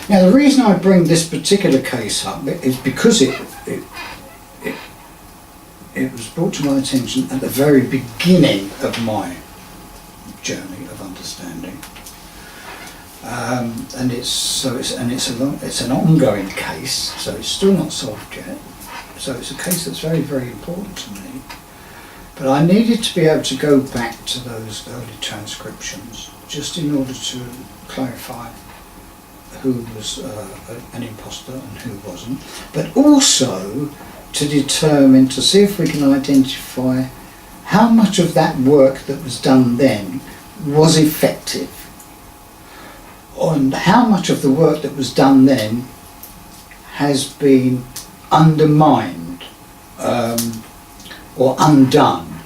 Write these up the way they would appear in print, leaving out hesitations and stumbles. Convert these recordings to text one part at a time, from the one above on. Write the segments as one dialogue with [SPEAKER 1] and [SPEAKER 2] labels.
[SPEAKER 1] Now, the reason I bring this particular case up is because it was brought to my attention at the very beginning of my journey of understanding, and it's an ongoing case, so it's still not solved yet. So it's a case that's very, very important to me. But I needed to be able to go back to those early transcriptions just in order to clarify who was an imposter and who wasn't, but also to determine, to see if we can identify how much of that work that was done then was effective, and how much of the work that was done then has been undermined or undone,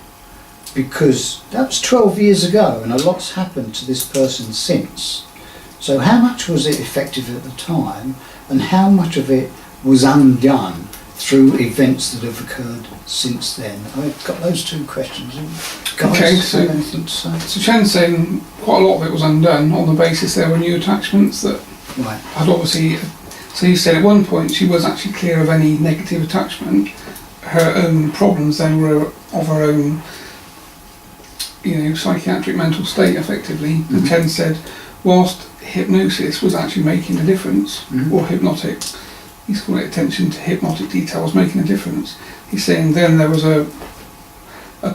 [SPEAKER 1] because that was 12 years ago and a lot's happened to this person since. So how much was it effective at the time, and how much of it was undone through events that have occurred since then? I've got those two questions.
[SPEAKER 2] Okay, so Chen's saying quite a lot of it was undone on the basis there were new attachments that had obviously. So he said at one point she was actually clear of any negative attachment. Her own problems then were of her own, psychiatric mental state, effectively. Mm-hmm. And Chen said, whilst hypnosis was actually making a difference, or hypnotic, he's calling it attention to hypnotic details making a difference. He's saying then there was a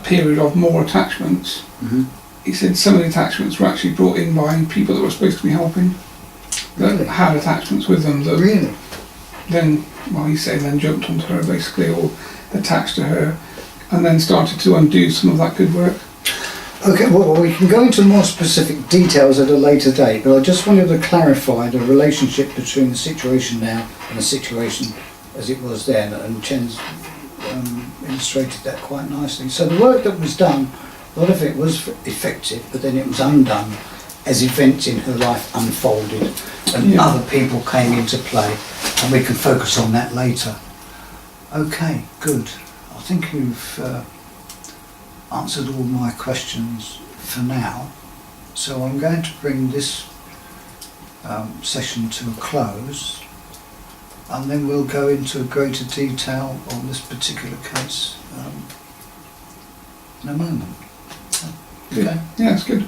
[SPEAKER 2] period of more attachments. Mm-hmm. He said some of the attachments were actually brought in by people that were supposed to be helping, that had attachments with them that then, he's saying then jumped onto her basically, or attached to her, and then started to undo some of that good work.
[SPEAKER 1] Okay, well, we can go into more specific details at a later date, but I just wanted to clarify the relationship between the situation now and the situation as it was then, and Chen's illustrated that quite nicely. So the work that was done, a lot of it was effective, but then it was undone as events in her life unfolded and other people came into play, and we can focus on that later. Okay, good. I think you've answered all my questions for now, so I'm going to bring this session to a close, and then we'll go into greater detail on this particular case in a moment. Okay?
[SPEAKER 2] Yeah, it's good.